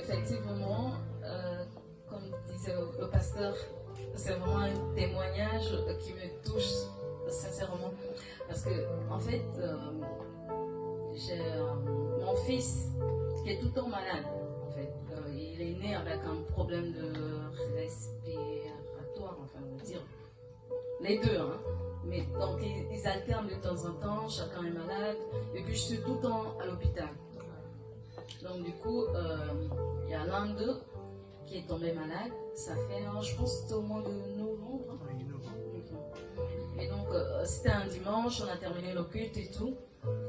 effectivement, comme disait le pasteur, c'est vraiment un témoignage qui me touche sincèrement. Parce que, en fait, j'ai mon fils qui est tout le temps malade. En fait, il est né avec un problème de respiratoire, enfin, on va dire. Les deux, hein. Mais donc, ils alternent de temps en temps, chacun est malade. Et puis, je suis tout le temps à l'hôpital. Donc, du coup, il y a l'un d'eux qui est tombé malade. Ça fait, je pense que c'était au mois de novembre. Et donc, c'était un dimanche, on a terminé le culte et tout.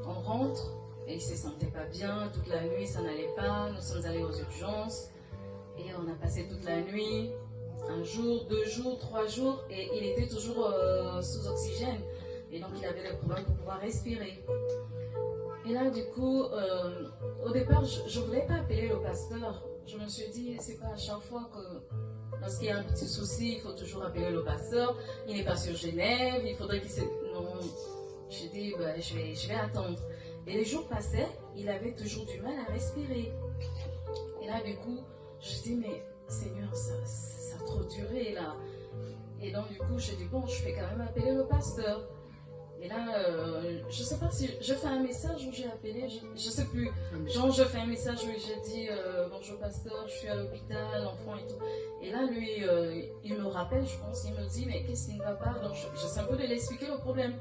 On rentre et il ne se sentait pas bien. Toute la nuit, ça n'allait pas. Nous sommes allés aux urgences et on a passé toute la nuit. Un jour, 2 jours, 3 jours, et il était toujours sous oxygène. Et donc, il avait le problème pour pouvoir respirer. Et là, du coup, au départ, je ne voulais pas appeler le pasteur. Je me suis dit, c'est pas à chaque fois que, lorsqu'il y a un petit souci, il faut toujours appeler le pasteur. Il n'est pas sur Genève, il faudrait qu'il se... Non, j'ai dit, bah, je vais attendre. Et les jours passaient, il avait toujours du mal à respirer. Et là, du coup, je dis, mais Seigneur, ça a trop duré là. Et donc, du coup, j'ai dit, bon, je vais quand même appeler le pasteur. Et là, je ne sais pas si je fais un message ou j'ai appelé, je ne sais plus. Genre, je fais un message où j'ai dit, bonjour pasteur, je suis à l'hôpital, l'enfant et tout. Et là, lui, il me rappelle, je pense, il me dit, mais qu'est-ce qui ne va pas? Donc, j'essaie un peu de lui expliquer le problème.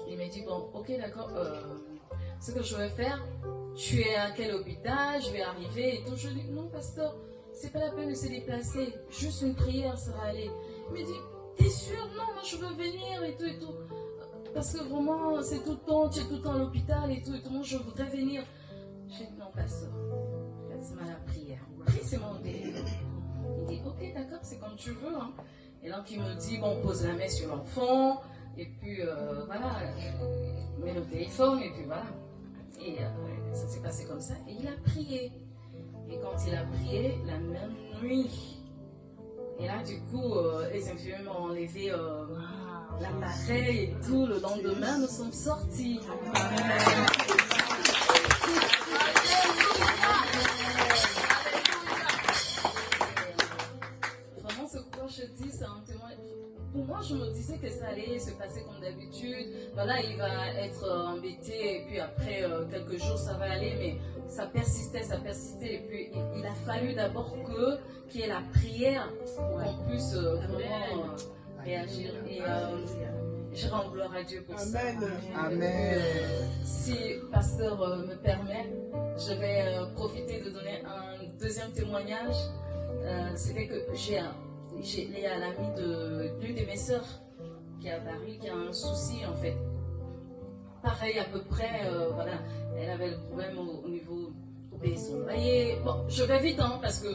Il m'a dit, bon, ok, d'accord, ce que je vais faire, je suis à quel hôpital, je vais arriver et tout. Je lui dis, non, pasteur, c'est pas la peine de se déplacer, juste une prière, ça va aller. Il me dit, t'es sûr? Non, moi je veux venir et tout et tout. Parce que vraiment, c'est tout le temps, tu es tout le temps à l'hôpital et tout, moi je voudrais venir. J'ai dit, non, pasteur, faites-moi la prière. Prie, c'est mon délire. Il dit, ok, d'accord, c'est comme tu veux. Hein. Et donc il me dit, bon, pose la main sur l'enfant, et puis voilà, mets le téléphone, et puis voilà. Et ça s'est passé comme ça, et il a prié. Et quand il a prié, la même nuit, et là du coup, les infirmiers m'ont enlevé l'appareil et tout. Le lendemain, nous sommes sortis. Vraiment, ce que je dis, c'est un témoignage. Pour moi, je me disais que ça allait se passer comme d'habitude. Voilà, il va être embêté et puis après quelques jours, ça va aller. Mais ça persistait. Et puis, il a fallu d'abord qu'il y ait la prière pour qu'on puisse vraiment réagir. Et je rends gloire à Dieu pour ça. Amen. Si le pasteur me permet, je vais profiter de donner un deuxième témoignage. C'était que j'ai l'amie d'une de mes sœurs qui est à Paris, qui a un souci en fait. Pareil à peu près, voilà, elle avait le problème au niveau de payer son loyer. Bon, je vais vite hein, parce que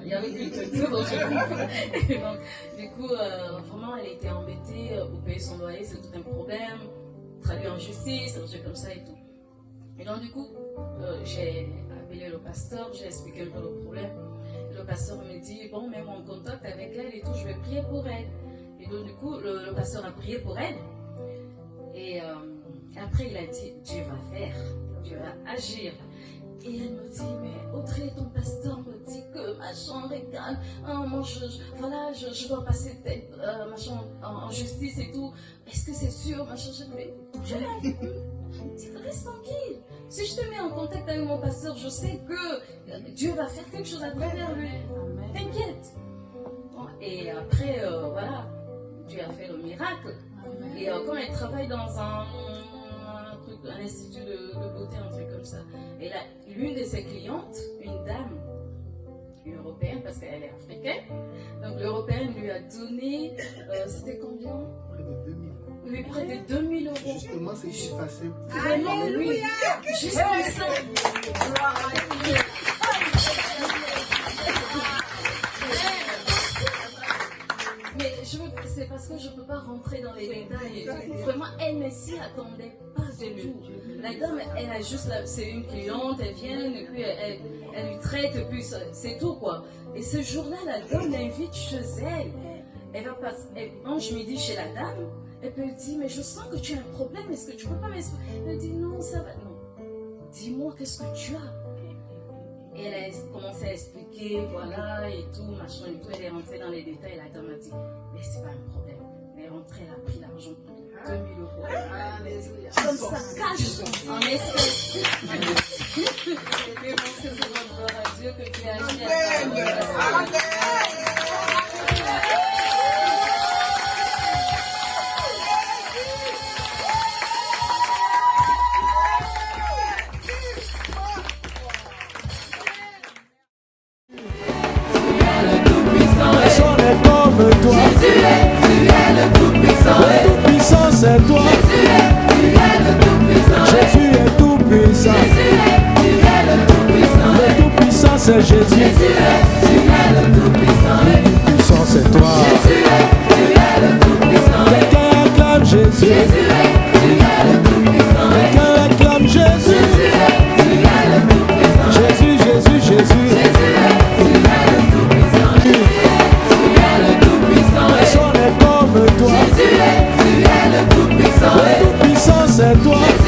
il y avait plus de tout, donc du coup, vraiment, elle était embêtée pour payer son loyer, c'est tout un problème, traduit en justice, un truc comme ça et tout. Et donc du coup, j'ai appelé le pasteur, j'ai expliqué un peu le problème. Le pasteur me dit, bon, mets-moi en contact avec elle et tout, je vais prier pour elle. Et donc, du coup, le pasteur a prié pour elle. Et après, il a dit, Dieu va faire, Dieu va agir. Et elle me dit, mais Audrey, ton pasteur me dit que ma chambre est calme. Moi, je dois passer ma chambre en justice et tout. Est-ce que c'est sûr? Machin, je l'ai dit, reste tranquille. Si je te mets en contact avec mon pasteur, je sais que Dieu va faire quelque chose à travers lui. T'inquiète. Bon, et après, voilà, Dieu a fait le miracle. Et quand elle travaille dans un institut de beauté, un truc comme ça, et là, l'une de ses clientes, une dame, une européenne, parce qu'elle est africaine, donc l'européenne lui a donné, c'était combien? Oui, près de 2000 euros. Justement, c'est chiffre assez. Vraiment, oui. Juste comme ça. Mais c'est parce que je ne peux pas rentrer dans les détails. Vraiment, elle ne s'y attendait pas du tout. La dame, elle a juste, c'est une cliente, elle vient, et puis elle lui traite, et puis c'est tout quoi. Et ce jour-là, la dame l'invite chez elle. Elle va passer, elle mange midi chez la dame. Et puis elle dit, mais je sens que tu as un problème, est-ce que tu peux pas m'expliquer? Elle dit, non, ça va, non. Dis-moi, qu'est-ce que tu as? Et elle a commencé à expliquer, voilà, et tout, machin et tout. Elle est rentrée dans les détails. La dame m'a dit, mais c'est pas un problème. Elle est rentrée, elle a pris l'argent pour 2000 euros. Comme ça, cash, en espèces. Et bon, c'est pour votre gloire à Dieu que tu as agi à ta C'est toi. Jésus est tout puissant. Le tout puissant c'est Jésus. Le tout puissant c'est toi. Quelqu'un acclame Jésus. Quelqu'un acclame Jésus. Jésus, Jésus, Jésus. Personne n'est comme toi. Le tout puissant c'est toi.